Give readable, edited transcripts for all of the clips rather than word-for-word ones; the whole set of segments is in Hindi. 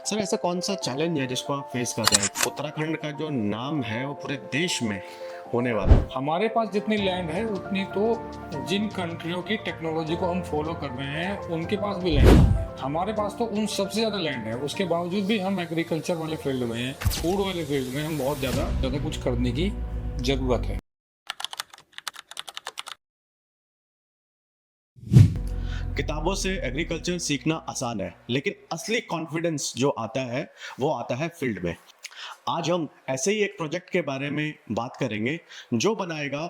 सर ऐसा कौन सा चैलेंज है जिसको आप फेस कर रहे हैं? उत्तराखंड का जो नाम है वो पूरे देश में होने वाला है। हमारे पास जितनी लैंड है उतनी तो जिन कंट्रियों की टेक्नोलॉजी को हम फॉलो कर रहे हैं उनके पास भी लैंड है। हमारे पास तो उन सबसे ज़्यादा लैंड है, उसके बावजूद भी हम एग्रीकल्चर वाले फील्ड में हैं, फूड वाले फील्ड में हम बहुत ज़्यादा कुछ करने की ज़रूरत है। किताबों से एग्रीकल्चर सीखना आसान है, लेकिन असली कॉन्फिडेंस जो आता है वो आता है फील्ड में। आज हम ऐसे ही एक प्रोजेक्ट के बारे में बात करेंगे जो बनाएगा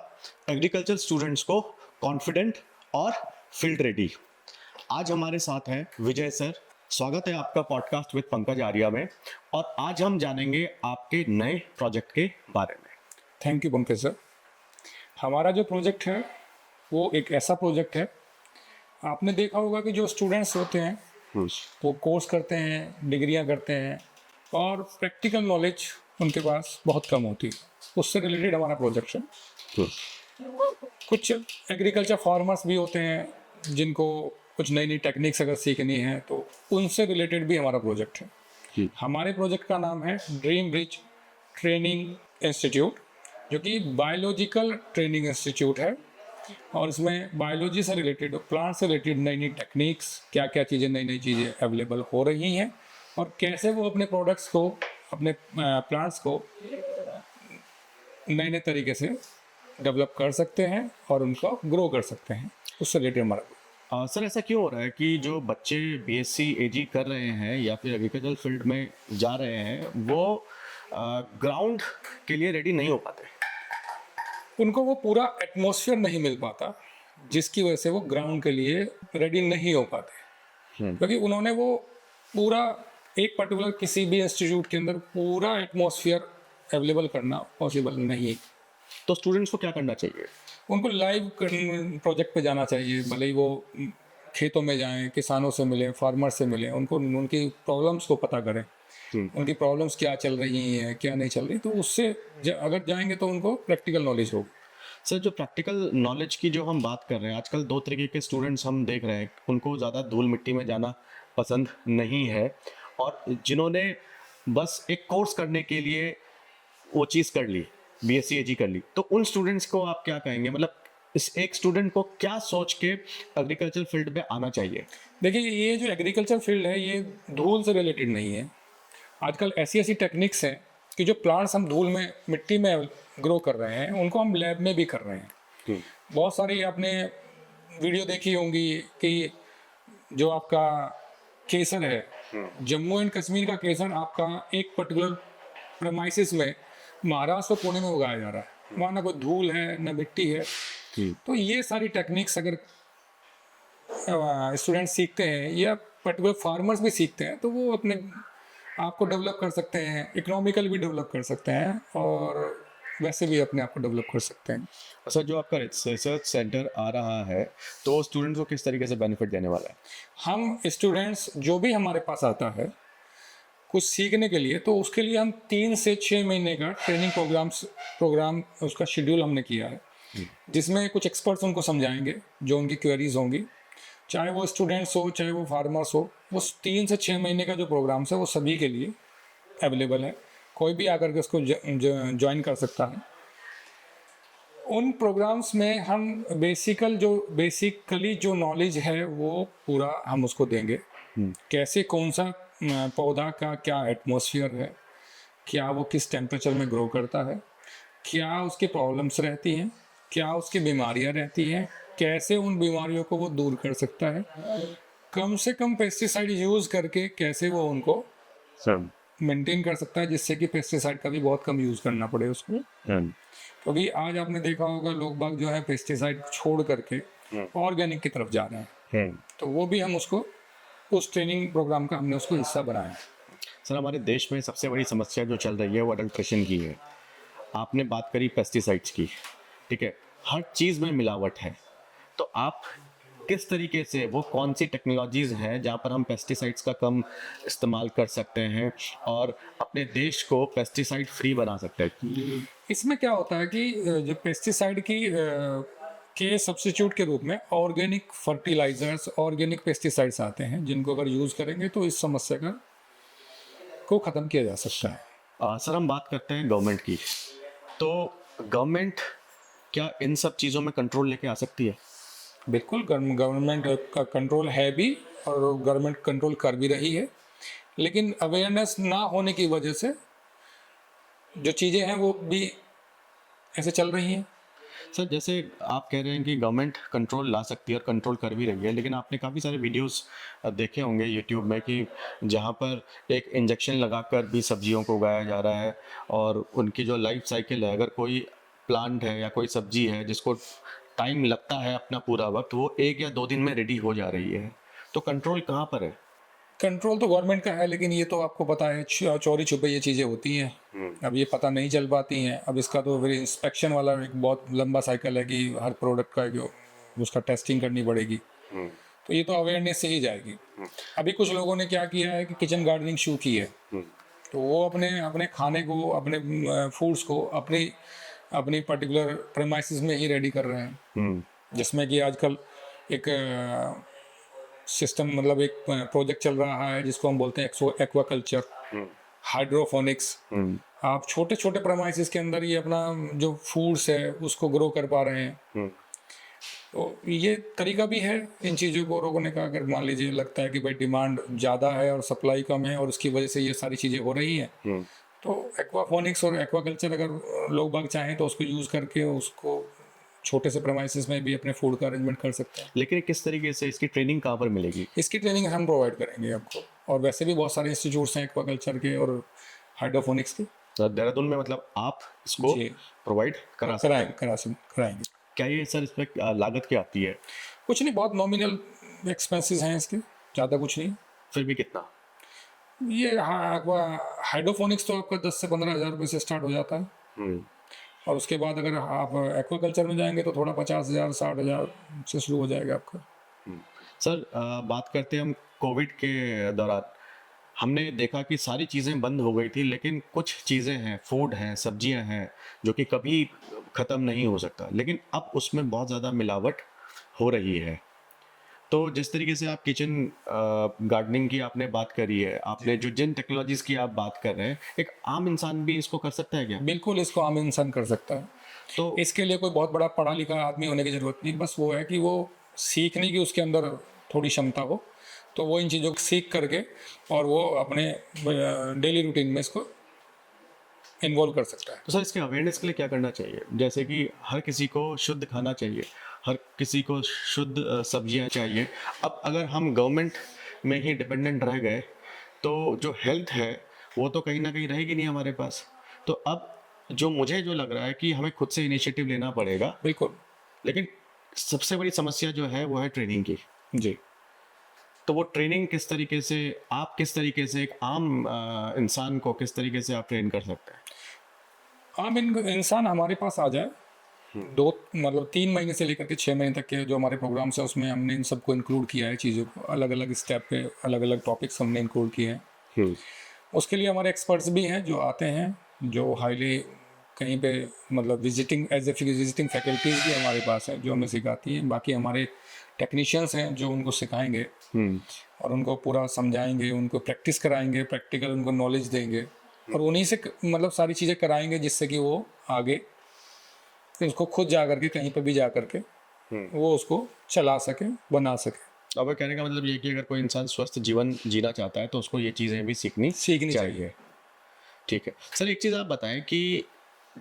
एग्रीकल्चर स्टूडेंट्स को कॉन्फिडेंट और फील्ड रेडी। आज हमारे साथ हैं विजय सर। स्वागत है आपका पॉडकास्ट विद पंकज आर्या में, और आज हम जानेंगे आपके नए प्रोजेक्ट के बारे में। Thank you Pankaj sir. हमारा जो प्रोजेक्ट है वो एक ऐसा प्रोजेक्ट है, आपने देखा होगा कि जो स्टूडेंट्स होते हैं वो कोर्स करते हैं, डिग्रियां करते हैं और प्रैक्टिकल नॉलेज उनके पास बहुत कम होती है। उससे रिलेटेड हमारा प्रोजेक्ट है। कुछ एग्रीकल्चर फार्मर्स भी होते हैं जिनको कुछ नई नई टेक्निक्स अगर सीखनी है तो उनसे रिलेटेड भी हमारा प्रोजेक्ट है। हमारे प्रोजेक्ट का नाम है ड्रीम ब्रिज ट्रेनिंग इंस्टीट्यूट, जो कि बायोलॉजिकल ट्रेनिंग इंस्टीट्यूट है और इसमें बायोलॉजी से रिलेटेड, प्लांट से रिलेटेड नई नई टेक्निक्स, क्या क्या चीज़ें, नई नई चीज़ें अवेलेबल हो रही हैं और कैसे वो अपने प्रोडक्ट्स को, अपने प्लांट्स को नए नए तरीके से डेवलप कर सकते हैं और उनको ग्रो कर सकते हैं। उससे रिलेटेड हमारा सर ऐसा क्यों हो रहा है कि जो बच्चे बीएससी एजी कर रहे हैं या फिर एग्रीकल्चर फील्ड में जा रहे हैं वो ग्राउंड के लिए रेडी नहीं हो पाते? उनको वो पूरा एटमॉस्फेयर नहीं मिल पाता, जिसकी वजह से वो ग्राउंड के लिए रेडी नहीं हो पाते। क्योंकि उन्होंने वो पूरा एक पर्टिकुलर किसी भी इंस्टीट्यूट के अंदर पूरा एटमॉस्फेयर अवेलेबल करना पॉसिबल नहीं है। तो स्टूडेंट्स को क्या करना चाहिए? उनको लाइव प्रोजेक्ट पे जाना चाहिए, भले ही वो खेतों में जाएं, किसानों से मिलें, फार्मर से मिलें, उनको उनकी प्रॉब्लम्स को पता करें, उनकी प्रॉब्लम्स क्या चल रही हैं, क्या नहीं चल रही, तो उससे अगर जाएंगे तो उनको प्रैक्टिकल नॉलेज होगी। सर जो प्रैक्टिकल नॉलेज की जो हम बात कर रहे हैं, आजकल दो तरीके के स्टूडेंट्स हम देख रहे हैं। उनको ज़्यादा धूल मिट्टी में जाना पसंद नहीं है, और जिन्होंने बस एक कोर्स करने के लिए वो चीज़ कर ली, बीएससी एजी कर ली, तो उन स्टूडेंट्स को आप क्या कहेंगे? मतलब इस एक स्टूडेंट को क्या सोच के एग्रीकल्चर फील्ड में आना चाहिए? देखिए, ये जो एग्रीकल्चर फील्ड है ये धूल से रिलेटेड नहीं है। आजकल ऐसी ऐसी टेक्निक्स हैं कि जो प्लांट्स हम धूल में, मिट्टी में ग्रो कर रहे हैं, उनको हम लैब में भी कर रहे हैं। बहुत सारी आपने वीडियो देखी होंगी कि जो आपका केसर है, जम्मू एंड कश्मीर का केसर आपका एक पर्टिकुलर प्रेमाइसिस में महाराष्ट्र और पुणे में उगाया जा रहा है। वहाँ ना कोई धूल है ना मिट्टी है। तो ये सारी टेक्निक्स अगर स्टूडेंट सीखते हैं या पर्टिकुलर फार्मर्स भी सीखते हैं तो वो अपने आप को डेवलप कर सकते हैं, इकोनॉमिकल भी डेवलप कर सकते हैं और वैसे भी अपने आप को डेवलप कर सकते हैं। सर जो आपका रिसर्च सेंटर आ रहा है तो स्टूडेंट्स को किस तरीके से बेनिफिट देने वाला है? हम स्टूडेंट्स जो भी हमारे पास आता है कुछ सीखने के लिए, तो उसके लिए हम 3 से 6 महीने का ट्रेनिंग प्रोग्राम उसका शेड्यूल हमने किया है, जिसमें कुछ एक्सपर्ट्स उनको समझाएंगे जो उनकी क्वेरीज होंगी, चाहे वो स्टूडेंट्स हो चाहे वो फार्मर्स हो। वो 3 से 6 महीने का जो प्रोग्राम्स है वो सभी के लिए अवेलेबल है, कोई भी आकर के उसको ज्वाइन कर सकता है। उन प्रोग्राम्स में हम बेसिकली जो नॉलेज है वो पूरा हम उसको देंगे। कैसे, कौन सा पौधा का क्या एटमॉस्फेयर है, क्या वो किस टेम्परेचर में ग्रो करता है, क्या उसकी प्रॉब्लम्स रहती हैं, क्या उसकी बीमारियां रहती हैं, कैसे उन बीमारियों को वो दूर कर सकता है, कम से कम पेस्टिसाइड यूज़ करके कैसे वो उनको मेंटेन कर सकता है जिससे कि पेस्टिसाइड का भी बहुत कम यूज़ करना पड़े उसको। क्योंकि आज आपने देखा होगा लोग बाग जो है पेस्टिसाइड छोड़ करके ऑर्गेनिक की तरफ जा रहे हैं, तो वो भी हम उसको, उस ट्रेनिंग प्रोग्राम का हमने उसको हिस्सा बनाया है। सर हमारे देश में सबसे बड़ी समस्या जो चल रही है वो अडल्ट्रेशन की है। आपने बात करी पेस्टिसाइड्स की, ठीक है, हर चीज़ में मिलावट है। तो आप किस तरीके से, वो कौन सी टेक्नोलॉजीज़ हैं जहाँ पर हम पेस्टिसाइड्स का कम इस्तेमाल कर सकते हैं और अपने देश को पेस्टिसाइड फ्री बना सकते हैं? इसमें क्या होता है कि जो पेस्टिसाइड के सब्स्टिट्यूट के रूप में ऑर्गेनिक फर्टिलाइजर्स, ऑर्गेनिक पेस्टिसाइड्स आते हैं जिनको अगर यूज़ करेंगे तो इस समस्या का को ख़त्म किया जा सकता है। सर हम बात करते हैं गवर्नमेंट की, तो गवर्नमेंट क्या इन सब चीज़ों में कंट्रोल लेके आ सकती है? बिल्कुल गवर्नमेंट का कंट्रोल है भी, और गवर्नमेंट कंट्रोल कर भी रही है, लेकिन अवेयरनेस ना होने की वजह से जो चीज़ें हैं वो भी ऐसे चल रही हैं। सर जैसे आप कह रहे हैं कि गवर्नमेंट कंट्रोल ला सकती है और कंट्रोल कर भी रही है, लेकिन आपने काफ़ी सारे वीडियोस देखे होंगे यूट्यूब में कि जहाँ पर एक इंजेक्शन लगाकर भी सब्जियों को उगाया जा रहा है, और उनकी जो लाइफ साइकिल है, अगर कोई प्लांट है या कोई सब्जी है जिसको टाइम लगता है अपना पूरा वक्त, वो 1 या 2 दिन में रेडी हो जा रही है, तो कंट्रोल कहाँ पर है? कंट्रोल तो गवर्नमेंट का है, लेकिन ये तो आपको पता है चोरी छुपे ये चीज़ें होती हैं। अब ये पता नहीं चल पाती हैं। अब इसका तो फिर इंस्पेक्शन वाला एक बहुत लंबा साइकिल है कि हर प्रोडक्ट का जो उसका टेस्टिंग करनी पड़ेगी। तो ये तो अवेयरनेस से ही जाएगी। अभी कुछ लोगों ने क्या किया है कि किचन गार्डनिंग शुरू की है, तो वो अपने अपने खाने को, अपने फूड्स को अपनी अपनी पर्टिकुलर प्रेमाइसिस में ही रेडी कर रहे हैं, जिसमें कि आजकल एक सिस्टम, मतलब एक प्रोजेक्ट चल रहा है जिसको हम बोलते हैं एक्वाकल्चर, हाइड्रोफोनिक्स। आप छोटे छोटे प्रेमाइसिस के अंदर ही अपना जो फूड्स है उसको ग्रो कर पा रहे हैं। तो ये तरीका भी है इन चीज़ों को रोकने का। अगर मान लीजिए लगता है कि भाई डिमांड ज़्यादा है और सप्लाई कम है और उसकी वजह से ये सारी चीज़ें हो रही हैं, तो एक्वाफोनिक्स और एक्वाकल्चर अगर लोग बाग चाहें तो उसको यूज़ करके उसको छोटे से प्रेमाइसिस में भी अपने फूड का अरेंजमेंट कर सकते हैं। लेकिन किस तरीके से इसकी ट्रेनिंग कहाँ पर मिलेगी? इसकी ट्रेनिंग हम प्रोवाइड करेंगे आपको, और वैसे भी बहुत सारे इंस्टीट्यूट्स हैं एक्वाकल्चर के और हाइड्रोफोनिक्स के। तो देहरादून में मतलब आप इसको जी। प्रोवाइड करा सकते हैं? कराएंगे। क्या ये सर इस पर लागत क्या आती है? कुछ नहीं, बहुत नॉमिनल एक्सपेंसेस हैं इसके, ज़्यादा कुछ नहीं। फिर भी कितना? ये हाइड्रोफोनिक्स तो आपका 10 से 15 हज़ार रुपये से स्टार्ट हो जाता है, और उसके बाद अगर आप एक्वाकल्चर में जाएंगे तो थोड़ा 50,000 60,000 से शुरू हो जाएगा आपका। सर बात करते हैं हम कोविड के दौरान, हमने देखा कि सारी चीज़ें बंद हो गई थी, लेकिन कुछ चीज़ें हैं, फूड हैं, सब्जियां हैं, जो कि कभी ख़त्म नहीं हो सकता, लेकिन अब उसमें बहुत ज़्यादा मिलावट हो रही है। तो जिस तरीके से आप किचन गार्डनिंग की आपने बात करी है, आपने जो जिन टेक्नोलॉजीज़ की आप बात कर रहे हैं, एक आम इंसान भी इसको कर सकता है क्या? बिल्कुल, इसको आम इंसान कर सकता है। तो इसके लिए कोई बहुत बड़ा पढ़ा लिखा आदमी होने की ज़रूरत नहीं, बस वो है कि वो सीखने की उसके अंदर थोड़ी क्षमता हो, तो वो इन चीज़ों को सीख करके और वो अपने डेली रूटीन में इसको इन्वॉल्व कर सकता है। तो सर इसके अवेयरनेस के लिए क्या करना चाहिए? जैसे कि हर किसी को शुद्ध खाना चाहिए, हर किसी को शुद्ध सब्जियां चाहिए। अब अगर हम गवर्नमेंट में ही डिपेंडेंट रह गए, तो जो हेल्थ है वो तो कहीं ना कहीं रहेगी नहीं हमारे पास। तो अब जो मुझे जो लग रहा है कि हमें खुद से इनिशिएटिव लेना पड़ेगा, बिल्कुल। लेकिन सबसे बड़ी समस्या जो है वो है ट्रेनिंग की। जी। तो वो ट्रेनिंग किस तरीके से, आप किस तरीके से एक आम इंसान को किस तरीके से आप ट्रेन कर सकते हैं? आम इंसान हमारे पास आ जाए, दो मतलब 3 महीने से लेकर के 6 महीने तक के जो हमारे प्रोग्राम्स हैं उसमें हमने इन सबको इंक्लूड किया है, चीज़ों को अलग अलग स्टेप पे अलग अलग टॉपिक्स हमने इंक्लूड किए हैं। उसके लिए हमारे एक्सपर्ट्स भी हैं जो आते हैं, जो हाईली कहीं पे मतलब विजिटिंग फैकल्टीज़ भी हमारे पास हैं जो हमें सिखाती हैं। बाकी हमारे टेक्नीशियंस हैं जो उनको सिखाएंगे और उनको पूरा समझाएंगे, उनको प्रैक्टिस कराएंगे, प्रैक्टिकल उनको नॉलेज देंगे, और उन्हीं से मतलब सारी चीज़ें कराएंगे जिससे कि वो आगे फिर उसको खुद जा करके कहीं पे भी जा करके वो उसको चला सके, बना सके। अब कहने का मतलब ये कि अगर कोई इंसान स्वस्थ जीवन जीना चाहता है तो उसको ये चीज़ें भी सीखनी चाहिए। ठीक है सर, एक चीज़ आप बताएं कि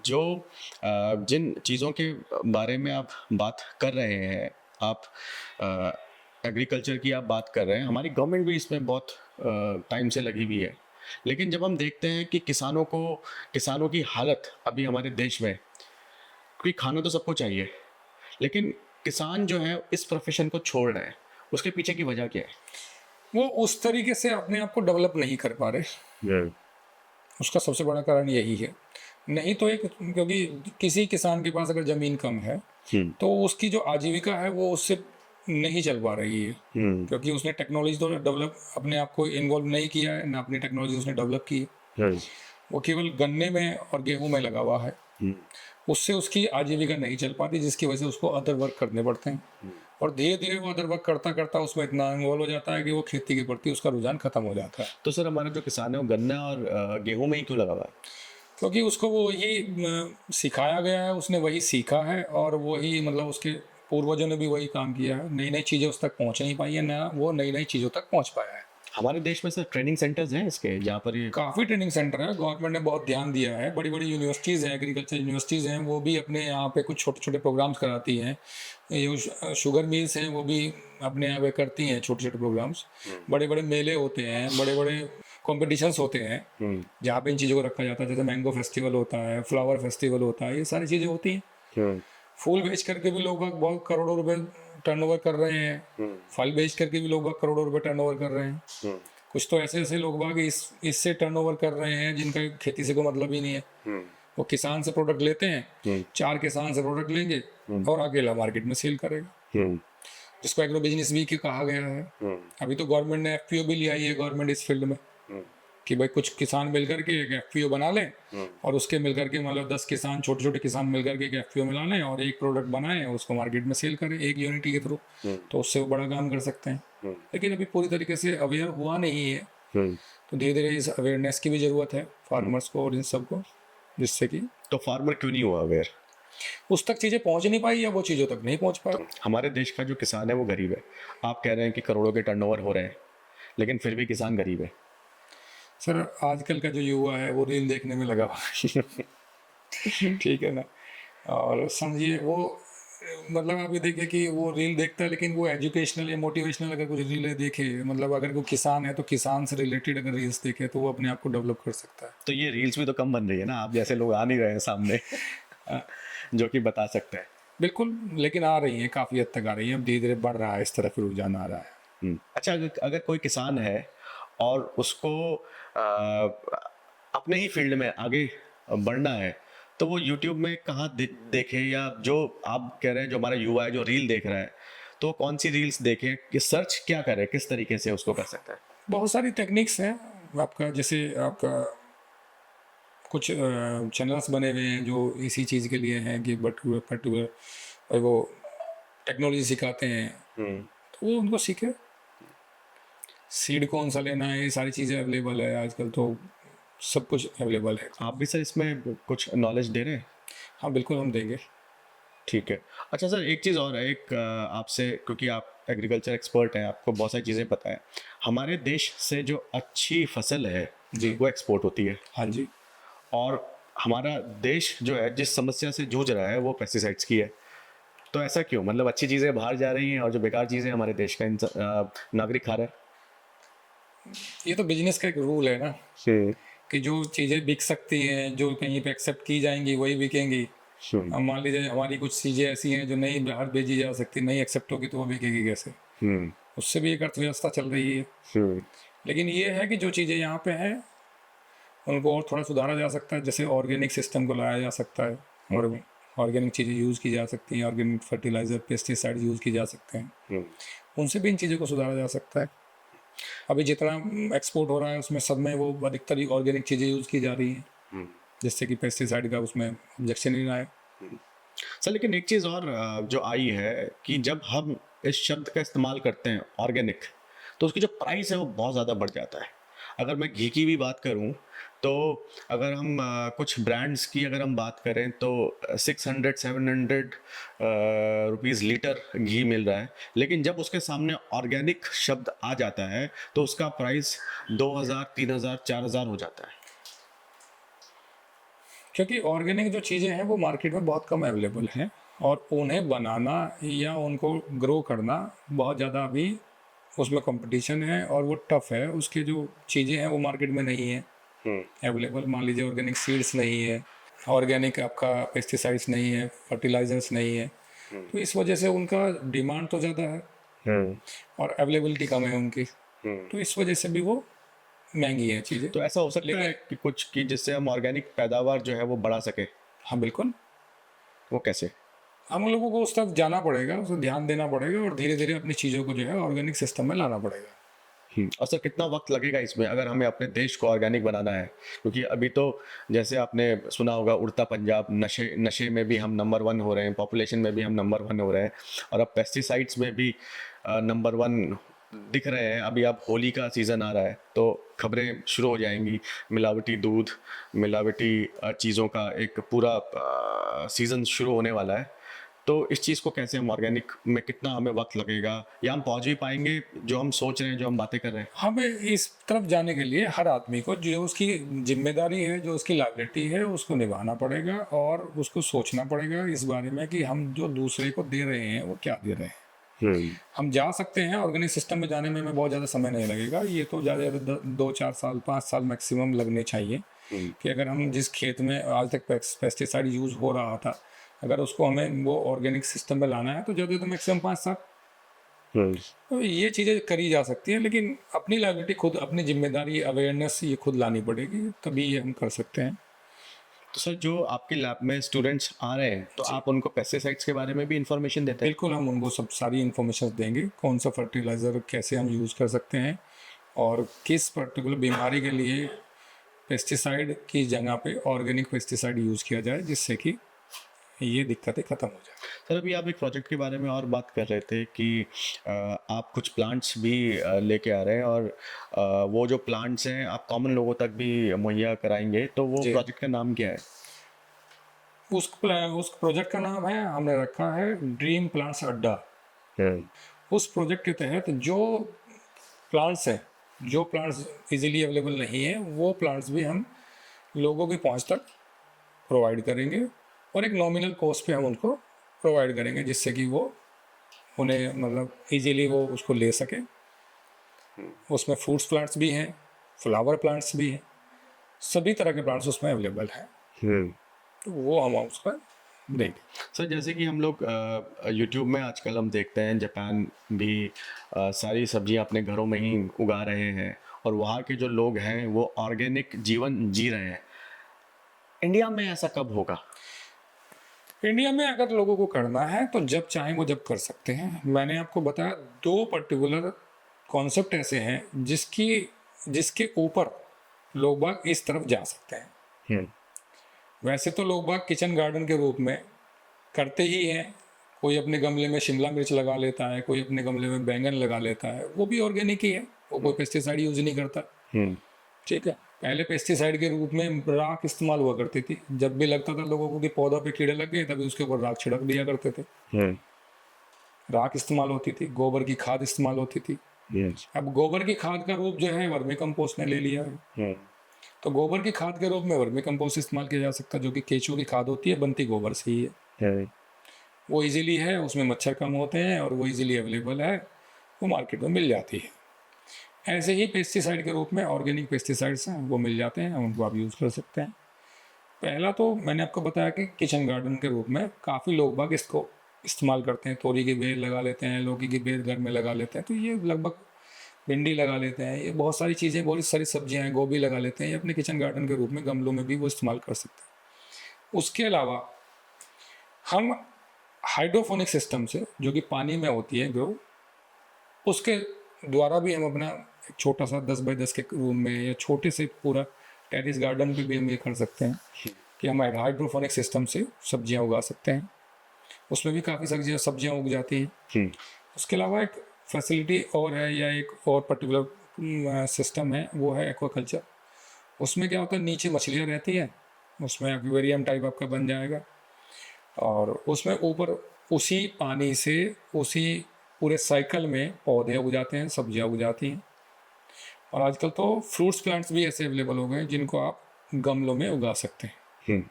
जो जिन चीज़ों के बारे में आप बात कर रहे हैं, आप एग्रीकल्चर की आप बात कर रहे हैं, हमारी गवर्नमेंट भी इसमें बहुत टाइम से लगी हुई है, लेकिन जब हम देखते हैं कि किसानों की हालत अभी हमारे देश में, क्योंकि खाना तो सबको चाहिए, लेकिन किसान जो है इस प्रोफेशन को छोड़ रहे हैं, उसके पीछे की वजह क्या है? वो उस तरीके से अपने आप को डेवलप नहीं कर पा रहे। उसका सबसे बड़ा कारण यही है। नहीं तो एक, क्योंकि किसी किसान के पास अगर ज़मीन कम है तो उसकी जो आजीविका है वो उससे नहीं चल पा रही है, क्योंकि उसने टेक्नोलॉजी तो डेवलप अपने आप को इन्वॉल्व नहीं किया है, ना अपनी टेक्नोलॉजी उसने डेवलप की है। वो केवल गन्ने में और गेहूं में लगा हुआ है, उससे उसकी आजीविका नहीं चल पाती, जिसकी वजह से उसको अदर वर्क करने पड़ते हैं। और धीरे धीरे वो अदर वर्क करता करता उसमें इतना इन्वॉल्व हो जाता है कि वो खेती के प्रति उसका रुझान खत्म हो जाता है। तो सर हमारा जो किसान है वो गन्ना और गेहूं में ही क्यों लगा हुआ है? क्योंकि उसको वो यही सिखाया गया है, उसने वही सीखा है और वही मतलब उसके पूर्वजों ने भी वही काम किया है। नई नई चीज़ें उस तक पहुंच नहीं पाई है, ना वो नई नई चीज़ों तक पहुंच पाया है। हमारे देश में सर ट्रेनिंग सेंटर्स हैं इसके जहाँ पर ये काफ़ी ट्रेनिंग सेंटर है, गवर्नमेंट ने बहुत ध्यान दिया है। बड़ी बड़ी यूनिवर्सिटीज़ हैं, एग्रीकल्चर यूनिवर्सिटीज़ हैं, वो भी अपने यहाँ पे कुछ छोटे छोटे प्रोग्राम्स कराती हैं। ये जो शुगर मिल्स हैं वो भी अपने यहाँ पे करती हैं छोटे छोटे प्रोग्राम्स। बड़े बड़े मेले होते हैं, बड़े बड़े कॉम्पिटिशन्स होते हैं जहाँ पे इन चीज़ों को रखा जाता है। जैसे मैंगो फेस्टिवल होता है, फ्लावर फेस्टिवल होता है, ये सारी चीज़ें होती हैं। फूल बेच करके भी लोग बहुत करोड़ों रुपए टर्नओवर कर रहे हैं, फल बेच करके भी लोग करोड़ों रुपए टर्नओवर कर रहे हैं। कुछ तो ऐसे ऐसे लोग बाग इससे टर्नओवर कर रहे हैं जिनका खेती से कोई मतलब ही नहीं है। वो किसान से प्रोडक्ट लेते हैं, 4 किसान से प्रोडक्ट लेंगे और अकेला मार्केट में सेल करेगा, जिसको एग्रो बिजनेस वीक कहा गया है। अभी तो गवर्नमेंट ने एफपीओ भी लिया है गवर्नमेंट इस फील्ड में कि भाई कुछ किसान मिलकर के एक एफपीओ बना लें और उसके मिलकर के मतलब 10 किसान, छोटे छोटे किसान मिलकर के एक एफपीओ मिला लें और एक प्रोडक्ट बनाएं और उसको मार्केट में सेल करें एक यूनिटी के थ्रू, तो उससे वो बड़ा काम कर सकते हैं। लेकिन अभी पूरी तरीके से अवेयर हुआ नहीं है, तो धीरे धीरे इस अवेयरनेस की भी ज़रूरत है फार्मर्स को और इन सबको, जिससे कि तो फार्मर क्यों नहीं हुआ अवेयर? उस तक चीज़ें पहुंच नहीं पाई या वो चीज़ों तक नहीं पहुंच पाई। हमारे देश का जो किसान है वो गरीब है। आप कह रहे हैं कि करोड़ों के टर्नओवर हो रहे हैं, लेकिन फिर भी किसान गरीब है। सर आजकल का जो युवा है वो रील देखने में लगा हुआ है ठीक है ना, और समझिए वो मतलब आप ये देखिए कि वो रील देखता है लेकिन वो एजुकेशनल या मोटिवेशनल अगर कुछ रीलें देखे, मतलब अगर कोई किसान है तो किसान से रिलेटेड अगर रील्स देखे तो वो अपने आप को डेवलप कर सकता है। तो ये रील्स भी तो कम बन रही है ना, आप जैसे लोग आ नहीं रहे हैं सामने जो कि बता सकते हैं। बिल्कुल, लेकिन आ रही हैं, काफ़ी हद तक आ रही हैं, अब धीरे धीरे बढ़ रहा है, इस तरफ रुझान आ रहा है। अच्छा, अगर कोई किसान है और उसको अपने ही फील्ड में आगे बढ़ना है तो वो YouTube में कहाँ देखे, या जो आप कह रहे हैं जो हमारा युवा है जो रील देख रहा है तो कौन सी रील्स देखे, कि सर्च क्या करे, किस तरीके से उसको कर सकता है? बहुत सारी टेक्निक्स हैं आपका, जैसे आपका कुछ चैनल्स बने हुए हैं जो इसी चीज़ के लिए हैं कि पर्टिकुलर वो टेक्नोलॉजी सिखाते हैं, तो वो उनको सीखे। सीड कौन सा लेना है, ये सारी चीज़ें अवेलेबल है आजकल, तो सब कुछ अवेलेबल है। आप भी सर इसमें कुछ नॉलेज दे रहे हैं? हाँ बिल्कुल, हम देंगे। ठीक है। अच्छा सर, एक चीज़ और है, एक आपसे, क्योंकि आप एग्रीकल्चर एक्सपर्ट हैं, आपको बहुत सारी चीज़ें पता है। हमारे देश से जो अच्छी फसल है जी, वो एक्सपोर्ट होती है, हाँ जी। और हमारा देश जो है जिस समस्या से जूझ रहा है वो पेस्टिसाइड्स की है। तो ऐसा क्यों? मतलब अच्छी चीज़ें बाहर जा रही हैं और जो बेकार चीज़ें हमारे देश का नागरिक खा रहा है। ये तो बिजनेस का एक रूल है ना कि जो चीज़ें बिक सकती हैं, जो कहीं पे एक्सेप्ट की जाएंगी वही बिकेंगी। अब मान लीजिए हमारी कुछ चीज़ें ऐसी हैं जो नहीं बाहर भेजी जा सकती, नहीं एक्सेप्ट होगी, तो वो बिकेगी कैसे? उससे भी एक अर्थव्यवस्था चल रही है। लेकिन ये है कि जो चीज़ें यहाँ पे हैं उनको और थोड़ा सुधारा जा सकता है, जैसे ऑर्गेनिक सिस्टम को लाया जा सकता है और ऑर्गेनिक चीज़ें यूज़ की जा सकती हैं, ऑर्गेनिक फर्टिलाइज़र, पेस्टिसाइड यूज़ की जा सकते हैं, उनसे भी इन चीज़ों को सुधारा जा सकता है। अभी जितना एक्सपोर्ट हो रहा है उसमें सब में वो अधिकतर ऑर्गेनिक चीज़ें यूज़ की जा रही हैं, जिससे कि पेस्टिसाइड का उसमें ऑब्जेक्शन ही ना आए। सर लेकिन एक चीज़ और जो आई है कि जब हम इस शब्द का इस्तेमाल करते हैं ऑर्गेनिक, तो उसकी जो प्राइस है वो बहुत ज़्यादा बढ़ जाता है। अगर मैं घी की भी बात करूं तो अगर हम कुछ ब्रांड्स की अगर हम बात करें तो 600-700 रुपीज़ लीटर घी मिल रहा है, लेकिन जब उसके सामने ऑर्गेनिक शब्द आ जाता है तो उसका प्राइस 2000, 3000, 4000 हो जाता है। क्योंकि ऑर्गेनिक जो चीज़ें हैं वो मार्केट में बहुत कम अवेलेबल हैं और उन्हें बनाना या उनको ग्रो करना बहुत ज़्यादा अभी उसमें कंपटीशन है और वो टफ है। उसकी जो चीज़ें हैं वो मार्केट में नहीं है अवेलेबल। मान लीजिए ऑर्गेनिक सीड्स नहीं है, ऑर्गेनिक आपका पेस्टिसाइड्स नहीं है, फर्टिलाइजर्स नहीं है, तो इस वजह से उनका डिमांड तो ज़्यादा है और अवेलेबिलिटी कम है उनकी, तो इस वजह से भी वो महंगी है चीज़ें। तो ऐसा हो सकता है कि कुछ की जिससे हम ऑर्गेनिक पैदावार जो है वो बढ़ा सके? हाँ बिल्कुल। वो कैसे? हम लोगों को उस तक जाना पड़ेगा, उस ध्यान देना पड़ेगा और धीरे धीरे अपनी चीज़ों को जो है ऑर्गेनिक सिस्टम में लाना पड़ेगा। और सर कितना वक्त लगेगा इसमें अगर हमें अपने देश को ऑर्गेनिक बनाना है, क्योंकि अभी तो जैसे आपने सुना होगा उड़ता पंजाब, नशे नशे में भी हम नंबर वन हो रहे हैं, पॉपुलेशन में भी हम नंबर वन हो रहे हैं, और अब पेस्टिसाइड्स में भी नंबर वन दिख रहे हैं। अभी अब होली का सीज़न आ रहा है तो खबरें शुरू हो जाएंगी, मिलावटी दूध, मिलावटी चीज़ों का एक पूरा सीज़न शुरू होने वाला है। तो इस चीज़ को कैसे हम ऑर्गेनिक में, कितना हमें वक्त लगेगा, या हम पहुंच भी पाएंगे जो हम सोच रहे हैं, जो हम बातें कर रहे हैं? हमें इस तरफ जाने के लिए हर आदमी को जो उसकी जिम्मेदारी है, जो उसकी लायबिलिटी है, उसको निभाना पड़ेगा और उसको सोचना पड़ेगा इस बारे में कि हम जो दूसरे को दे रहे हैं वो क्या दे रहे हैं। हम जा सकते हैं ऑर्गेनिक सिस्टम में, जाने में हमें बहुत ज़्यादा समय नहीं लगेगा। ये तो ज़्यादा 2-4 साल 5 साल मैक्सिमम लगने चाहिए कि अगर हम जिस खेत में आज तक पेस्टिसाइड यूज़ हो रहा था, अगर उसको हमें वो ऑर्गेनिक सिस्टम में लाना है तो ज़्यादा तो मैक्सिमम 5 साल। तो ये चीज़ें करी जा सकती हैं, लेकिन अपनी लायबिलिटी खुद, अपनी जिम्मेदारी, अवेयरनेस ये खुद लानी पड़ेगी, तभी ये हम कर सकते हैं। तो सर जो आपके लैब में स्टूडेंट्स आ रहे हैं तो आप उनको पेस्टिसाइड्स के बारे में भी इंफॉर्मेशन देते हैं? बिल्कुल, हम उनको सब सारी इन्फॉर्मेशन देंगे, कौन सा फर्टिलाइज़र कैसे हम यूज़ कर सकते हैं और किस पर्टिकुलर बीमारी के लिए पेस्टिसाइड की जगह पे ऑर्गेनिक पेस्टिसाइड यूज़ किया जाए, जिससे कि ये दिक्कतें ख़त्म हो जाए। सर अभी आप एक प्रोजेक्ट के बारे में और बात कर रहे थे कि आप कुछ प्लांट्स भी लेके आ रहे हैं, और वो जो प्लांट्स हैं आप कॉमन लोगों तक भी मुहैया कराएंगे, तो वो जी। प्रोजेक्ट का नाम क्या है? उस प्रोजेक्ट का नाम है, हमने रखा है ड्रीम प्लांट्स अड्डा। उस प्रोजेक्ट के तहत जो प्लांट्स हैं, जो प्लांट्स इजीली अवेलेबल नहीं है, वो प्लांट्स भी हम लोगों की पहुंच तक प्रोवाइड करेंगे और एक नॉमिनल कॉस्ट पे हम उनको प्रोवाइड करेंगे, जिससे कि वो उन्हें मतलब इजीली वो उसको ले सके। उसमें फ्रूट्स प्लांट्स भी हैं, फ्लावर प्लांट्स भी हैं, सभी तरह के प्लांट्स उसमें अवेलेबल हैं, तो वो हम उसका देंगे। सर जैसे कि हम लोग यूट्यूब में आजकल हम देखते हैं जापान भी सारी सब्जियां अपने घरों में ही उगा रहे हैं, और वहाँ के जो लोग हैं वो ऑर्गेनिक जीवन जी रहे हैं। इंडिया में ऐसा कब होगा? इंडिया में अगर लोगों को करना है तो जब चाहें वो जब कर सकते हैं। मैंने आपको बताया 2 पर्टिकुलर कॉन्सेप्ट ऐसे हैं जिसके ऊपर लोग बाग इस तरफ जा सकते हैं। वैसे तो लोग बाग किचन गार्डन के रूप में करते ही हैं। कोई अपने गमले में शिमला मिर्च लगा लेता है, कोई अपने गमले में बैंगन लगा लेता है, वो भी ऑर्गेनिक ही है, वो कोई पेस्टिसाइड यूज नहीं करता। ठीक है, पहले पेस्टिसाइड के रूप में राख इस्तेमाल हुआ करती थी। जब भी लगता था लोगों को कि पौधों पे कीड़े लग गए, तभी उसके ऊपर राख छिड़क दिया करते थे। राख इस्तेमाल होती थी, गोबर की खाद इस्तेमाल होती थी। अब गोबर की खाद का रूप जो है वर्मी कंपोस्ट ने ले लिया है। तो गोबर की खाद के रूप में वर्मी कंपोस्ट इस्तेमाल किया जा सकता है, जो कि केंचुओं की खाद होती है, बनती गोबर से ही है। वो इजीली है, उसमें मच्छर कम होते हैं और वो इजीली अवेलेबल है, वो मार्केट में मिल जाती है। ऐसे ही पेस्टिसाइड के रूप में ऑर्गेनिक पेस्टिसाइड्स हैं, वो मिल जाते हैं, उनको आप यूज़ कर सकते हैं। पहला तो मैंने आपको बताया कि किचन गार्डन के रूप में काफ़ी लोग बाग इसको इस्तेमाल करते हैं। तोरी की बेल लगा लेते हैं, लौकी की बेल घर में लगा लेते हैं, तो ये लगभग भिंडी लगा लेते हैं, ये बहुत सारी चीज़ें, बहुत सारी सब्जियां हैं, गोभी लगा लेते हैं, ये अपने किचन गार्डन के रूप में गमलों में भी वो इस्तेमाल कर सकते हैं। उसके अलावा हम हाइड्रोफोनिक सिस्टम से, जो कि पानी में होती है ग्रो, उसके द्वारा भी हम अपना एक छोटा सा 10 बाई 10 के रूम में या छोटे से पूरा टेरिस गार्डन पे भी हम ये कर सकते हैं कि हम हाइड्रोफोनिक सिस्टम से सब्जियां उगा सकते हैं। उसमें भी काफ़ी सब्जियां उग जाती हैं। उसके अलावा एक फैसिलिटी और है, या एक और पर्टिकुलर सिस्टम है, वो है एक्वाकल्चर। उसमें क्या होता है, नीचे मछलियाँ रहती हैं, उसमें एक्वेरियम टाइप आपका बन जाएगा, और उसमें ऊपर उसी पानी से उसी पूरे साइकिल में पौधे उग जाते हैं, सब्जियां उग जाती हैं। और आजकल तो फ्रूट्स प्लांट्स भी ऐसे अवेलेबल हो गए हैं जिनको आप गमलों में उगा सकते हैं।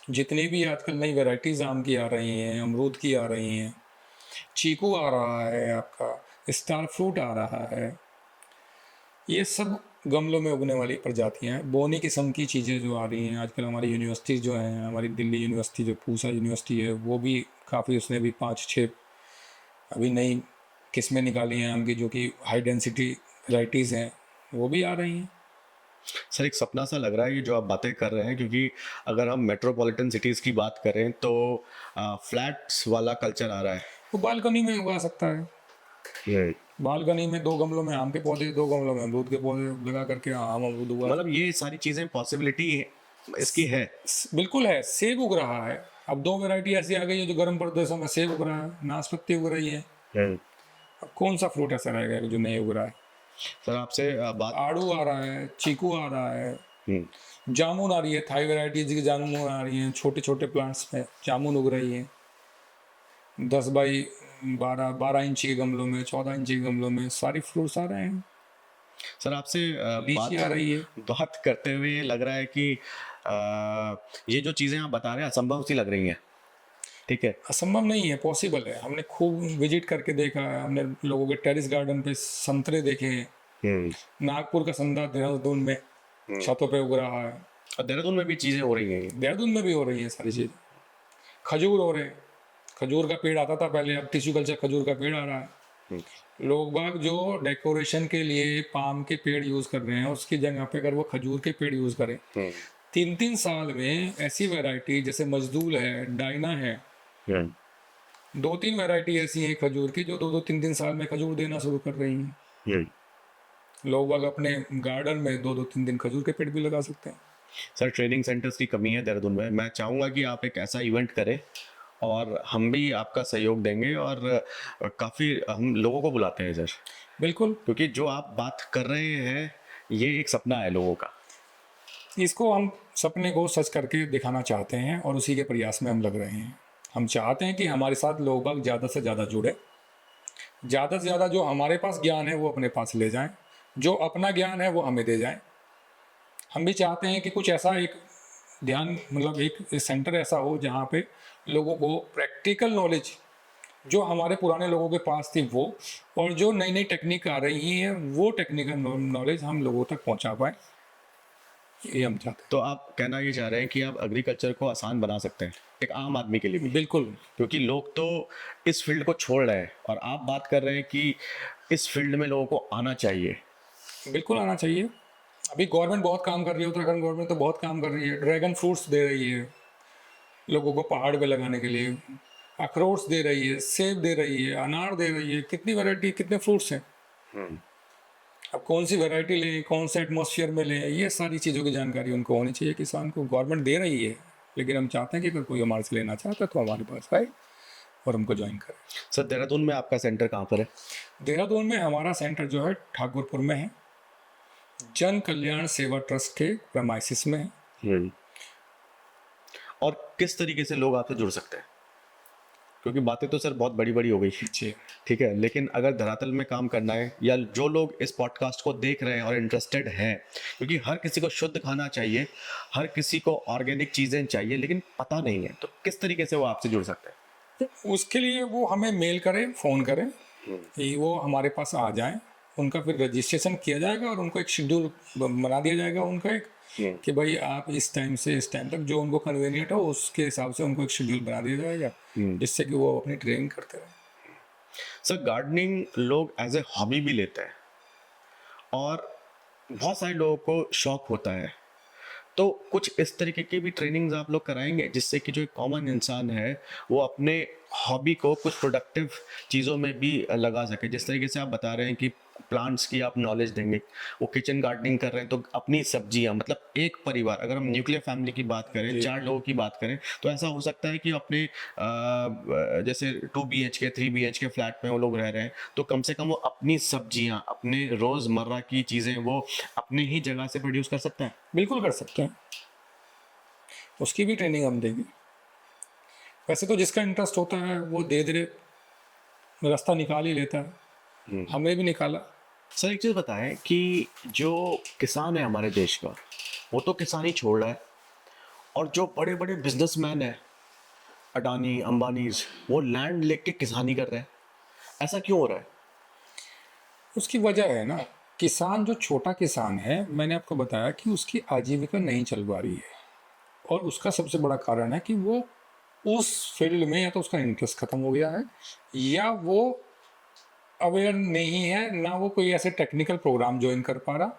जितनी भी आजकल नई वैरायटीज़ आम की आ रही हैं, अमरूद की आ रही हैं, चीकू आ रहा है, आपका स्टार फ्रूट आ रहा है, ये सब गमलों में उगने वाली प्रजातियां हैं। बोनी किस्म की चीज़ें जो आ रही हैं आजकल, हमारी यूनिवर्सिटी जो हैं, हमारी दिल्ली यूनिवर्सिटी जो पूसा यूनिवर्सिटी है, वो भी काफ़ी, उसने भी 5-6 अभी नई किस्में निकाली हैं आम की, जो कि हाई डेंसिटी वैराइटीज़ हैं, वो भी आ रही हैं। सर एक सपना सा लग रहा है ये जो आप बातें कर रहे हैं, क्योंकि अगर हम मेट्रोपॉलिटन सिटीज़ की बात करें तो फ्लैट्स वाला कल्चर आ रहा है। वो बालकनी में उगा सकता है। बालकनी में 2 गमलों में आम के पौधे, 2 गमलों में अमरूद के पौधे लगा करके आम अमरूद हुआ। मतलब ये सारी चीजें पॉसिबिलिटी इसकी है। बिल्कुल है, सेब उग रहा है। अब 2 वैरायटी ऐसी आ गई है जो गर्म प्रदेशों में सेब उग रहा है, नाशपाती उग रही है। अब कौन सा फ्रूट ऐसा रहेगा जो नहीं उग रहा है? सर आपसे बात आड़ू आ रहा है, चीकू आ रहा है, जामुन आ रही है, थाई वैरायटीज की जामुन आ रही हैं, छोटे छोटे प्लांट्स में जामुन उग रही हैं 10 बाई 12 इंची के गमलों में, 14 इंची के गमलों में सारी फ्रूट्स आ रहे हैं। सर आपसे लीची आ रही है। बात करते हुए ये लग रहा है कि ये जो चीजें आप बता रहे हैं असंभव सी लग रही हैं। ठीक है, असंभव नहीं है, पॉसिबल है। हमने खूब विजिट करके देखा है, हमने लोगों के टेरिस गार्डन पे संतरे देखे हैं, नागपुर का संतरा देहरादून में छतों पे उग रहा है, और देहरादून में भी चीजें हो रही हैं। देहरादून में भी हो रही है सारी चीज़। खजूर हो रहे हैं, खजूर का पेड़ आता था पहले, अब टिश्यू कल्चर खजूर का पेड़ आ रहा है। लोग बाग जो डेकोरेशन के लिए पाम के पेड़ यूज कर रहे हैं, उसकी जगह पे अगर वो खजूर के पेड़ यूज करें, 3-3 साल में ऐसी वैरायटी जैसे मजदूल है, डायना है, 2-3 वैरायटी ऐसी हैं खजूर की जो 2-2, 3-3 साल में खजूर देना शुरू कर रही हैं। लोग बाग अपने गार्डन में 2-2, 3 खजूर के पेड़ भी लगा सकते हैं। सर ट्रेनिंग सेंटर्स की कमी है देहरादून में। मैं चाहूँगा कि आप एक ऐसा इवेंट करें और हम भी आपका सहयोग देंगे, और काफ़ी हम लोगों को बुलाते हैं सर, बिल्कुल, क्योंकि जो आप बात कर रहे हैं ये एक सपना है लोगों का। इसको हम सपने को सच करके दिखाना चाहते हैं और उसी के प्रयास में हम लग रहे हैं। हम चाहते हैं कि हमारे साथ लोग बाग ज़्यादा से ज़्यादा जुड़े, ज़्यादा से ज़्यादा जो हमारे पास ज्ञान है वो अपने पास ले जाएं, जो अपना ज्ञान है वो हमें दे जाएं। हम भी चाहते हैं कि कुछ ऐसा एक ध्यान, मतलब एक सेंटर ऐसा हो जहाँ पे लोगों को प्रैक्टिकल नॉलेज जो हमारे पुराने लोगों के पास थी वो, और जो नई नई टेक्निक आ रही है वो टेक्निकल नॉलेज हम लोगों तक पहुँचा पाएँ, ये हम चाहते हैं। तो आप कहना ये चाह रहे हैं कि आप एग्रीकल्चर को आसान बना सकते हैं एक आम आदमी के लिए भी, बिल्कुल, क्योंकि लोग तो इस फील्ड को छोड़ रहे हैं और आप बात कर रहे हैं कि इस फील्ड में लोगों को आना चाहिए। बिल्कुल आना चाहिए। अभी गवर्नमेंट बहुत काम कर रही है, उत्तराखंड गवर्नमेंट तो बहुत काम कर रही है, ड्रैगन फ्रूट्स दे रही है लोगों को पहाड़ पे लगाने के लिए, अखरोट्स दे रही है, सेब दे रही है, अनार दे रही है, कितनी वैरायटी, कितने फ्रूट्स हैं। अब कौन सी वैरायटी लें, कौन से एटमॉस्फेयर में लें, ये सारी चीज़ों की जानकारी उनको होनी चाहिए। किसान को गवर्नमेंट दे रही है, लेकिन हम चाहते हैं कि अगर कोई हमारे से लेना चाहता है तो हमारे पास आए और हमको ज्वाइन करें। सर देहरादून में आपका सेंटर कहाँ पर है? देहरादून में हमारा सेंटर जो है ठाकुरपुर में है, जन कल्याण सेवा ट्रस्ट के प्रेमाइसिस में है। और किस तरीके से लोग आपसे जुड़ सकते हैं? क्योंकि बातें तो सर बहुत बड़ी बड़ी हो गई, जी, ठीक है, लेकिन अगर धरातल में काम करना है, या जो लोग इस पॉडकास्ट को देख रहे हैं और इंटरेस्टेड हैं, क्योंकि हर किसी को शुद्ध खाना चाहिए, हर किसी को ऑर्गेनिक चीज़ें चाहिए, लेकिन पता नहीं है, तो किस तरीके से वो आपसे जुड़ सकते हैं? उसके लिए वो हमें मेल करें, फ़ोन करें, कि वो हमारे पास आ जाएं, उनका फिर रजिस्ट्रेशन किया जाएगा और उनको एक शेड्यूल बना दिया जाएगा उनका एक, कि भाई आप इस टाइम से इस टाइम तक जो उनको कन्वीनियंट हो उसके हिसाब से उनको एक शेड्यूल बना दिया जाएगा, जिससे कि वो अपनी ट्रेनिंग करते रहें। सर गार्डनिंग लोग एज ए हॉबी भी लेते हैं और बहुत सारे लोगों को शौक होता है, तो कुछ इस तरीके की भी ट्रेनिंग्स आप लोग कराएंगे जिससे कि जो एक कॉमन इंसान है वो अपने हॉबी को कुछ प्रोडक्टिव चीज़ों में भी लगा सके? जिस तरीके से आप बता रहे हैं कि प्लांट्स की आप नॉलेज देंगे, वो किचन गार्डनिंग कर रहे हैं तो अपनी सब्जियां, मतलब एक परिवार, अगर हम न्यूक्लियर फैमिली की बात करें, 4 लोगों की बात करें, तो ऐसा हो सकता है कि अपने जैसे 2 BHK 3 BHK फ्लैट में वो लोग रह रहे हैं, तो कम से कम वो अपनी सब्जियां, अपने रोज़मर्रा की चीज़ें वो अपने ही जगह से प्रोड्यूस कर सकते हैं। बिल्कुल कर सकते हैं, उसकी भी ट्रेनिंग हम देंगे। वैसे तो जिसका इंटरेस्ट होता है वो धीरे धीरे रास्ता निकाल ही लेता है, हमने भी निकाला। सर एक चीज़ बताएं कि जो किसान है हमारे देश का, वो तो किसानी छोड़ रहा है, और जो बड़े बड़े बिजनेसमैन हैं, अडानी अंबानीज, वो लैंड लेके किसानी कर रहे हैं, ऐसा क्यों हो रहा है? उसकी वजह है ना, किसान जो छोटा किसान है, मैंने आपको बताया कि उसकी आजीविका नहीं चल पा रही है, और उसका सबसे बड़ा कारण है कि वो उस फील्ड में या तो उसका इंटरेस्ट खत्म हो गया है, या वो अवेयर नहीं है, ना वो कोई ऐसे टेक्निकल प्रोग्राम ज्वाइन कर पा रहा,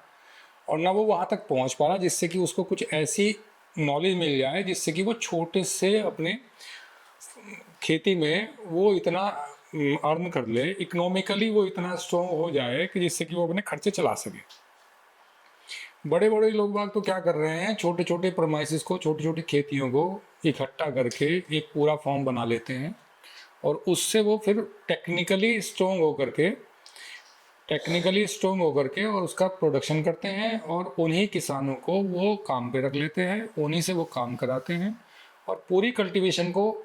और ना वो वहाँ तक पहुँच पा रहा जिससे कि उसको कुछ ऐसी नॉलेज मिल जाए जिससे कि वो छोटे से अपने खेती में वो इतना अर्न कर ले, इकोनॉमिकली वो इतना स्ट्रॉन्ग हो जाए कि जिससे कि वो अपने खर्चे चला सके। बड़े बड़े लोग बाग तो क्या कर रहे हैं, छोटे छोटे प्रमाइसिस को, छोटी छोटी खेतियों को इकट्ठा करके एक पूरा फॉर्म बना लेते हैं और उससे वो फिर टेक्निकली स्ट्रॉन्ग होकर के और उसका प्रोडक्शन करते हैं और उन्हीं किसानों को वो काम पे रख लेते हैं, उन्हीं से वो काम कराते हैं और पूरी कल्टीवेशन को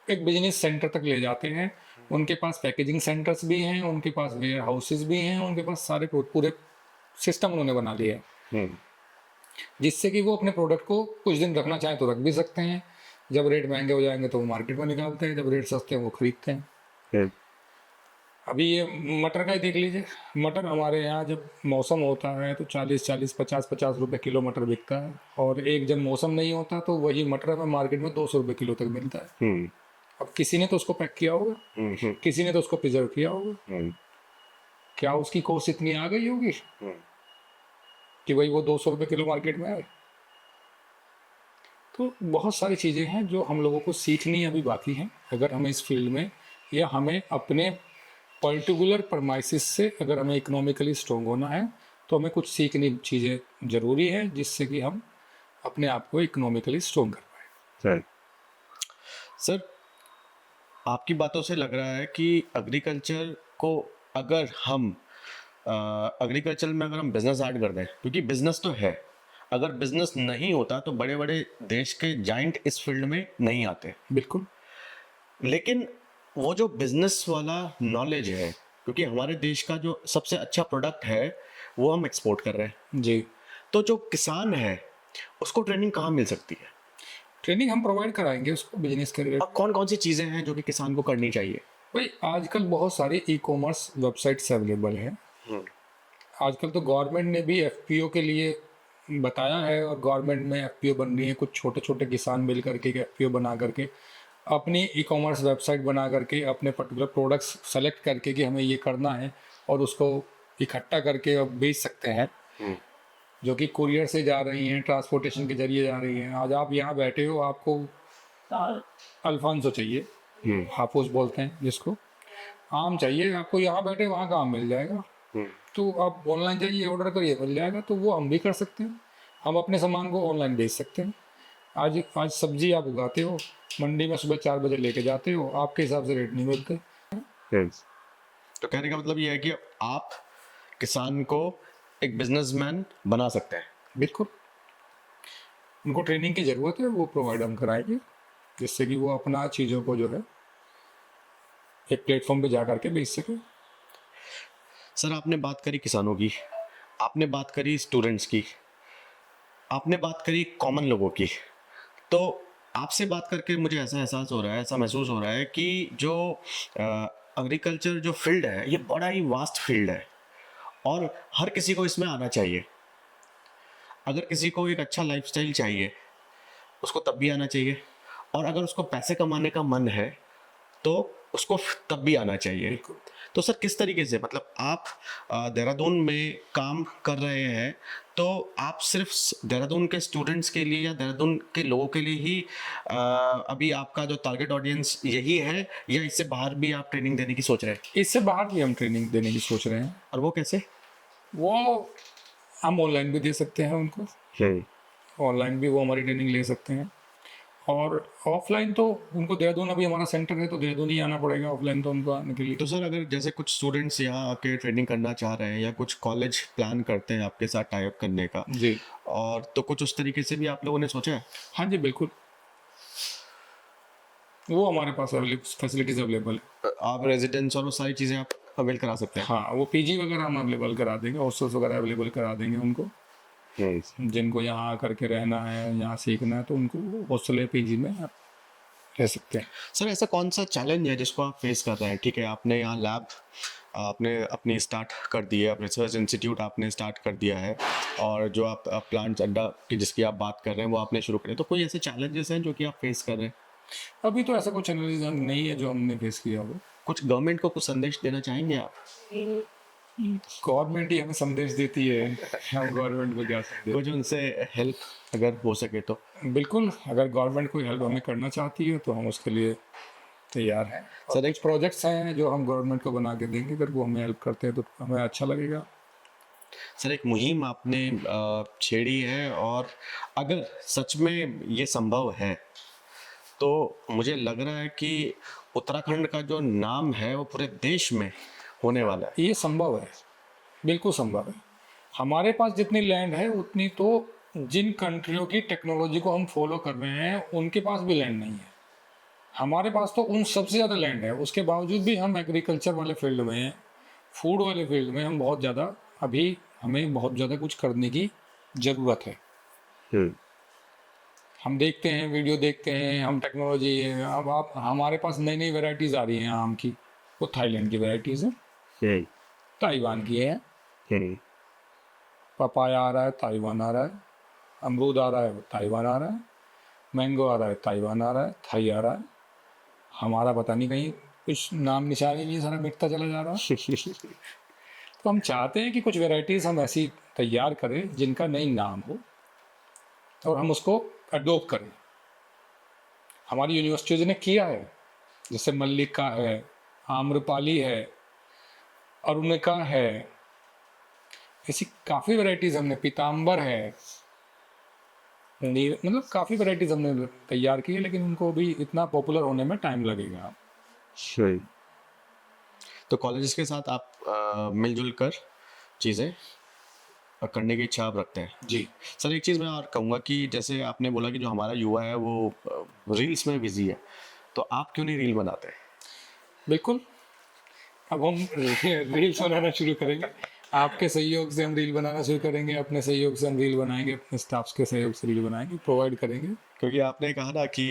एक बिजनेस सेंटर तक ले जाते हैं। उनके पास पैकेजिंग सेंटर्स भी हैं, उनके पास वेयर हाउसेज भी हैं, उनके पास सारे पूरे सिस्टम उन्होंने बना लिए हैं, जिससे कि वो अपने प्रोडक्ट को कुछ दिन रखना चाहें तो रख भी सकते हैं। जब रेट महंगे हो जाएंगे तो वो मार्केट में निकालते हैं, जब रेट सस्ते हैं वो खरीदते हैं। अभी ये मटर का ही देख लीजिए, मटर हमारे यहाँ जब मौसम होता है तो 40-40, 50-50 रुपए किलो मटर बिकता है और एक जब मौसम नहीं होता तो वही मटर हमें मार्केट में 200 रुपए किलो तक मिलता है। अब किसी ने तो उसको पैक किया होगा, किसी ने तो उसको प्रिजर्व किया होगा, क्या उसकी कॉस्ट इतनी आ गई होगी कि भाई वो 200 रुपए किलो मार्केट में आए। तो बहुत सारी चीज़ें हैं जो हम लोगों को सीखनी अभी बाकी हैं, अगर हमें इस फील्ड में या हमें अपने पर्टिकुलर परमाइसिस से अगर हमें इकोनॉमिकली स्ट्रॉन्ग होना है तो हमें कुछ सीखनी चीज़ें ज़रूरी है जिससे कि हम अपने आप को इकोनॉमिकली स्ट्रॉन्ग कर पाए। सर, आपकी बातों से लग रहा है कि एग्रीकल्चर को अगर हम एग्रीकल्चर में अगर हम बिजनेस ऐड कर दें, क्योंकि बिजनेस तो है, अगर बिजनेस नहीं होता तो बड़े बड़े देश के जाइंट इस फील्ड में नहीं आते। बिल्कुल। लेकिन वो जो बिजनेस वाला नॉलेज है, क्योंकि हमारे देश का जो सबसे अच्छा प्रोडक्ट है वो हम एक्सपोर्ट कर रहे हैं जी। तो जो किसान है उसको ट्रेनिंग कहाँ मिल सकती है? ट्रेनिंग हम प्रोवाइड कराएंगे उसको बिजनेस के रिलेटेड। और कौन कौन सी चीज़ें हैं जो कि किसान को करनी चाहिए? भाई आजकल बहुत सारी ई-कॉमर्स वेबसाइट्स अवेलेबल हैं। आजकल तो गवर्नमेंट ने भी एफपीओ के लिए बताया है और गवर्नमेंट में एफपीओ बन रही है, कुछ छोटे छोटे किसान मिल करके एक एफपीओ बना करके अपनी ई-कॉमर्स वेबसाइट बना करके अपने पर्टिकुलर प्रोडक्ट्स सेलेक्ट करके कि हमें ये करना है और उसको इकट्ठा करके अब बेच सकते हैं, जो कि कुरियर से जा रही हैं, ट्रांसपोर्टेशन के जरिए जा रही हैं। आज आप यहाँ बैठे हो, आपको अल्फांसो चाहिए, हाफूस बोलते हैं जिसको, आम चाहिए आपको, यहाँ बैठे वहाँ का आम मिल जाएगा। तो आप ऑनलाइन जाइए, ऑर्डर करिए, मिल जाएगा। तो वो हम भी कर सकते हैं, हम अपने सामान को ऑनलाइन बेच सकते हैं। आज सब्जी आप उगाते हो, मंडी में सुबह 4 बजे लेके जाते हो, आपके हिसाब से रेट नहीं मिलते। तो कहने का मतलब ये है कि आप किसान को एक बिजनेसमैन बना सकते हैं। बिल्कुल, उनको ट्रेनिंग की ज़रूरत है, वो प्रोवाइड हम कराएंगे जिससे कि वो अपना चीज़ों को जो है एक प्लेटफॉर्म पे जा करके बेच सके। सर, आपने बात करी किसानों की, आपने बात करी स्टूडेंट्स की, आपने बात करी कॉमन लोगों की। तो आपसे बात करके मुझे ऐसा एहसास हो रहा है, ऐसा महसूस हो रहा है कि जो एग्रीकल्चर जो फील्ड है ये बड़ा ही वास्ट फील्ड है और हर किसी को इसमें आना चाहिए। अगर किसी को एक अच्छा लाइफस्टाइल चाहिए उसको तब भी आना चाहिए, और अगर उसको पैसे कमाने का मन है तो उसको तब भी आना चाहिए। तो सर, किस तरीके से, मतलब आप देहरादून में काम कर रहे हैं तो आप सिर्फ देहरादून के स्टूडेंट्स के लिए या देहरादून के लोगों के लिए ही अभी आपका जो टारगेट ऑडियंस यही है, या इससे बाहर भी आप ट्रेनिंग देने की सोच रहे हैं? इससे बाहर भी हम ट्रेनिंग देने की सोच रहे हैं। और वो कैसे? वो हम ऑनलाइन भी दे सकते हैं उनको, ऑनलाइन भी वो हमारी ट्रेनिंग ले सकते हैं, और ऑफलाइन तो उनको देहरादून, अभी हमारा सेंटर है तो देहरादून ही आना पड़ेगा ऑफलाइन तो उनको आने के लिए। तो सर, अगर जैसे कुछ स्टूडेंट्स यहाँ आके ट्रेनिंग करना चाह रहे हैं या कुछ कॉलेज प्लान करते हैं आपके साथ टाई अप करने का, जी, और तो कुछ उस तरीके से भी आप लोगों ने सोचा है? हाँ जी बिल्कुल, वो हमारे पास फैसिलिटीज अवेलेबल है। आप रेजिडेंस और वो सारी चीज़ें आप अवेल करा सकते हैं? हाँ, वो पीजी वगैरह हम अवेलेबल करा देंगे, हॉस्टल्स वगैरह अवेलेबल करा देंगे उनको, जिनको यहाँ आकर के रहना है, यहाँ सीखना है, तो उनको हॉस्टल या पीजी में रह सकते हैं। सर, ऐसा कौन सा चैलेंज है जिसको आप फेस कर रहे हैं? ठीक है, आपने यहाँ लैब आपने अपनी स्टार्ट कर दी है, आप रिसर्च इंस्टीट्यूट आपने स्टार्ट कर दिया है, और जो आप प्लांट्स अड्डा की जिसकी आप बात कर रहे हैं वो आपने शुरू करें, तो कोई ऐसे चैलेंजेस हैं जो कि आप फेस कर रहे हैं? अभी तो ऐसा कुछ चैलेंज नहीं है जो हमने फेस किया हो। कुछ गवर्नमेंट को कुछ संदेश देना चाहेंगे आप? गवर्नमेंट ही हमें संदेश देती है, हम गवर्नमेंट को क्या संदेश। कुछ उनसे हेल्प अगर हो सके तो? बिल्कुल, अगर गवर्नमेंट कोई हेल्प हमें करना चाहती है तो हम उसके लिए तैयार हैं। सर, सर एक प्रोजेक्ट्स हैं जो हम गवर्नमेंट को बना के देंगे, अगर वो हमें हेल्प करते हैं तो हमें अच्छा लगेगा। सर एक मुहिम आपने छेड़ी है, और अगर सच में ये संभव है तो मुझे लग रहा है कि उत्तराखंड का जो नाम है वो पूरे देश में होने वाला है। ये संभव है, बिल्कुल संभव है। हमारे पास जितनी लैंड है उतनी तो जिन कंट्रियों की टेक्नोलॉजी को हम फॉलो कर रहे हैं उनके पास भी लैंड नहीं है। हमारे पास तो उन सबसे ज़्यादा लैंड है, उसके बावजूद भी हम एग्रीकल्चर वाले फील्ड में हैं, फूड वाले फील्ड में हम बहुत ज़्यादा, अभी हमें बहुत ज़्यादा कुछ करने की ज़रूरत है। हम्म। हम देखते हैं, वीडियो देखते हैं, हम टेक्नोलॉजी, अब आप हमारे पास नई नई वैरायटीज़ आ रही हैं आम की, वो थाईलैंड की वैरायटीज़ हैं, यही ताइवान की है, यही पपाया आ रहा है, ताइवान आ रहा है, अमरूद आ रहा है, वो ताइवान आ रहा है, मैंगो आ रहा है, ताइवान आ रहा है, थाई आ रहा है। हमारा पता नहीं कहीं कुछ नाम निशान ही नहीं, सारा मिटता चला जा रहा है। तो हम चाहते हैं कि कुछ वैरायटीज़ हम ऐसी तैयार करें जिनका नई नाम हो और हम उसको अडोप्ट करें। हमारी यूनिवर्सिटीज़ ने किया है, जैसे मल्लिका है, आम्रपाली है, अरुणिका है, ऐसी काफ़ी वैरायटीज़ हमने, पीताम्बर है, मतलब काफ़ी वैरायटीज़ हमने तैयार की है, लेकिन उनको भी इतना पॉपुलर होने में टाइम लगेगा। सही। तो कॉलेजेस के साथ आप मिलजुल कर चीज़ें करने की इच्छा आप रखते हैं। जी, सर एक चीज़ मैं और कहूँगा कि जैसे आपने बोला कि जो हमारा युवा है वो रील्स में बिजी है, तो आप क्यों नहीं रील बनाते? बिल्कुल। अब हम रील्स बनाना शुरू करेंगे, आपके सहयोग से हम रील बनाना शुरू करेंगे, अपने सहयोग से हम रील बनाएंगे, अपने स्टाफ के सहयोग से रील बनाएंगे, प्रोवाइड करेंगे। क्योंकि आपने कहा ना कि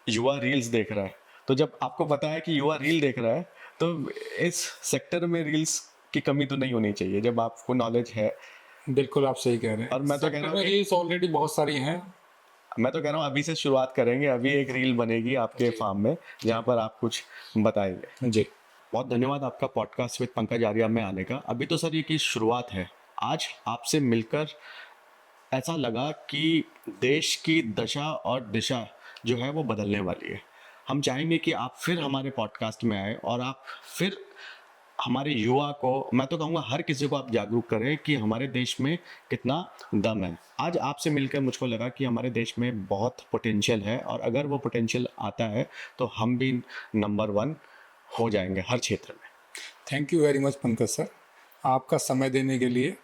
युवा रील्स देख रहा है, तो जब आपको पता है कि युवा रील देख रहा है तो इस सेक्टर में रील्स की कमी तो नहीं होनी चाहिए, जब आपको नॉलेज है। बिल्कुल आप सही कह रहे हैं। और मैं तो कह रहा हूँ कि रील्स ऑलरेडी बहुत सारी हैं। मैं तो कह रहा हूँ अभी से शुरुआत करेंगे, अभी एक रील बनेगी आपके फार्म में जहाँ पर आप कुछ बताएंगे। जी, बहुत धन्यवाद आपका पॉडकास्ट विद पंकज आर्या में आने का। अभी तो सर ये की शुरुआत है, आज आपसे मिलकर ऐसा लगा कि देश की दशा और दिशा जो है वो बदलने वाली है। हम चाहेंगे कि आप फिर हमारे पॉडकास्ट में आए और आप फिर हमारे युवा को, मैं तो कहूँगा हर किसी को आप जागरूक करें कि हमारे देश में कितना दम है। आज आपसे मिलकर मुझको लगा कि हमारे देश में बहुत पोटेंशियल है, और अगर वो पोटेंशियल आता है तो हम भी नंबर 1 हो जाएंगे हर क्षेत्र में। Thank you very much Pankaj sir, आपका समय देने के लिए।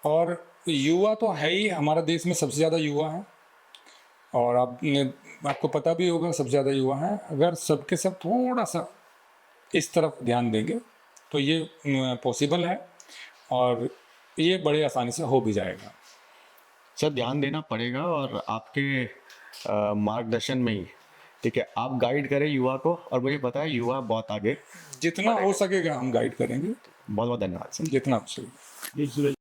और युवा तो है ही, हमारा देश में सबसे ज़्यादा युवा हैं, और आपको पता भी होगा सबसे ज़्यादा युवा हैं। अगर सबके सब थोड़ा सा इस तरफ ध्यान देंगे तो ये पॉसिबल है, और ये बड़े आसानी से हो भी जाएगा। सर ध्यान देना पड़ेगा, और आपके मार्गदर्शन में ही, ठीक है, आप गाइड करें युवा को, और मुझे पता है युवा बहुत आगे। जितना हो सकेगा हम गाइड करेंगे, बहुत बहुत धन्यवाद सर। जितना हो सके।